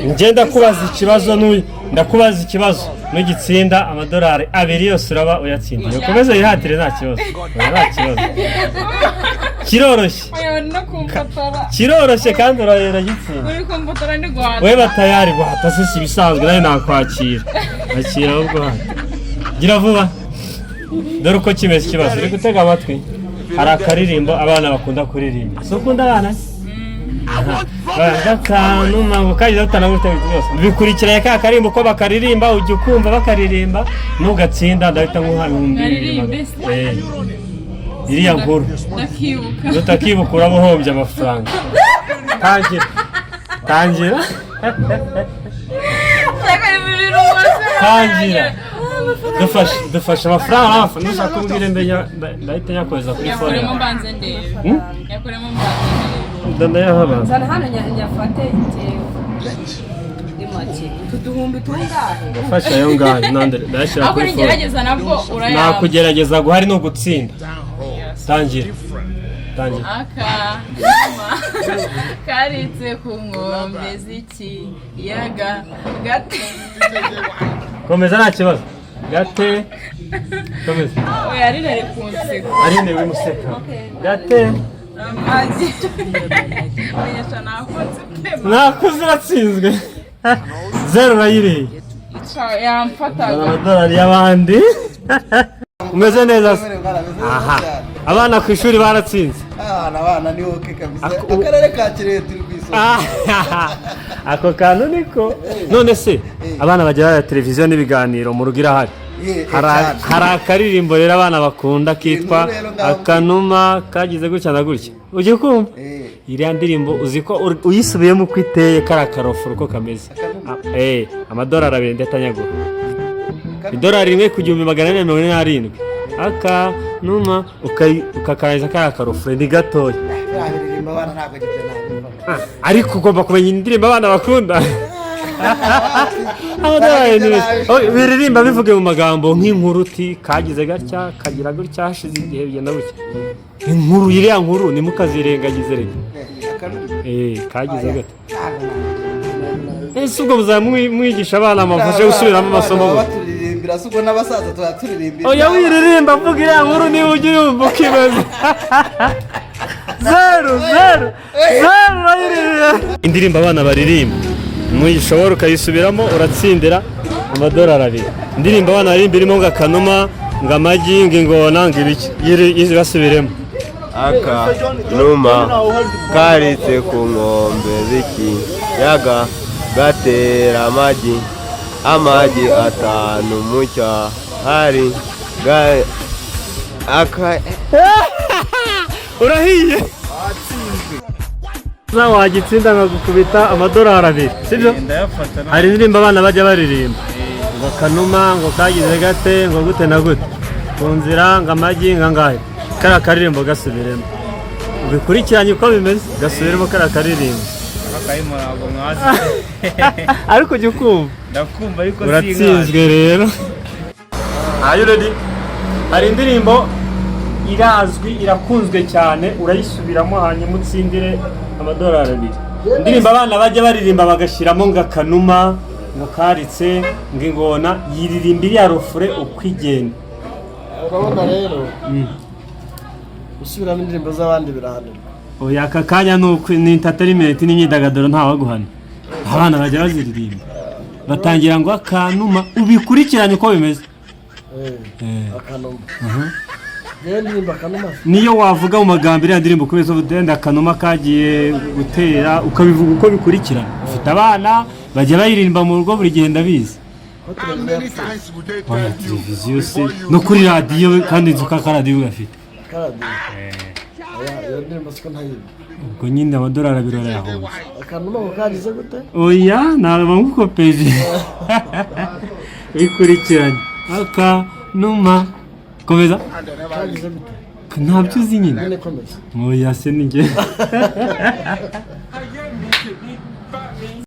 ngenda kubaza ikibazo ndakubaza ikibazo n'igitsinda amadolari abiri yose uraba uyatsinda ukomeze yihatire nta kibazo kiroroshye kandi urayera gitsinda we batayari guhata sisi bisanzwe nayo nakwakira akira ahubwo hano gira vuba dore uko kimeze ikibazo uri gutega amatwi hari akaririmbo abana bakunda kuririmba so ukunda abana Akanuma ngo kagize utanagurute byose bikurikiranye ka karimbo ko bakaririmba ujye ukumva bakaririmba nugatsinda ndahita nkuhamwe iriya nkuru utakibuka uramuhombye amafaranga tangira dufashe amafaranga nishaka kumbwira ndahita nyakoza kuri phone yakoremo ndayahabanza sana hano nyafate imaki tuduhumbi tungahe fasha yo ngahe nande ndashira kuri phone gerageza nabwo uraya nakugerageza guhari no gutsinda tangira karitse ku nkombe z'iki yaga gate komeza nta kibazo gate komeza oya ari nare kunseko ari ne wimuseka gate amazi nakuze uratsinzwe zero urayiriye yamfataga amadolari y'abandi umeze neza se aha abana ku ishuri baratsinze abana ni wowe kabisa akarere ka Kirehe turi kwisoma ako kantu niko none se abana bagira televiziyo n'ibiganiro mu rugo irahari hari akaririmbo rero abana bakunda kitwa Akanuma kagize gutya na gutya ujye kumva iriya ndirimbo uzi ko uyisubiyemo uko iteye kari akaroforo uko kameze amadolari abiri ndatanyagura idolari rimwe ku 1447 Akanuma ukakarangiza kari akaroforo ni gatoya ariko ugomba kumenya indirimbo abana bakunda biririmba bivuge mu magambo nk'inkuru uti kagize gatya kagira gutya hashize igihe bigenda gutya inkuru iriya nkuru nimukazirengagize rege kagize gata ese ubwo muzamwigisha abana amafashe gusubiramo amasomo baturirimbira se ubwo n'abasaza tuhaturirimbira oya wiririmba mvuga iriya nkuru niba ujya yumva ukibaza zero indirimbo abana baririmba muyishobora ukayisubiramo uratsindira amadolari abiri indirimbo abana baririmba irimo ngo Akanuma ngo amagi ngo ingona ngo ibiki basubiremo Akanuma karitse ku nkombe z'iki yaga gatera amagi atanu mu cyahari urahiye wagitsinda nkagukubita amadolari abiri sibyo hari indirimbo abana bajya baririmba ngo Akanuma ngo kagize gate ngo gute na gute ku nzira ngo amagi ngangahe kariya karirimbo gasubiremo ubikurikiranye uko bimeze gasubiremo kariya karirimbo ariko ujya ukumva ndakumva ariko uratsinzwe rero are you ready hari indirimbo irazwi irakunzwe cyane urayisubiramo hanyuma utsindire amadolari abiri indirimbo abana bajya baririmba bagashyiramo ngo Akanuma ngo karitse ngo ingona yiririmba iriya rufure uko igenda urabona rero usubiramo indirimbo z'abandi birahanirwa oya aka kanya ni entertainment n'imyidagaduro ntawaguhana abana bajya baziririmba batangira ngo Akanuma ubikurikiranye uko bimeze Akanuma niyo wavuga mu magambo iriya ndirimbo kubeza ubudende Akanuma kagiye gutera ukabivuga uko bikurikirana ufite abana bajya bayiririmba mu rugo buri gihe ndabizi televiziyo se no kuri radiyo kandi nzi ko akaradiyo gafite ubwo nyine amadolari abiri arayahomba Akanuma ngo kagize gute oya ntabwo ngukopeje bikurikiranye Akanuma komeza ntabyo uzi nyine oya se ni njye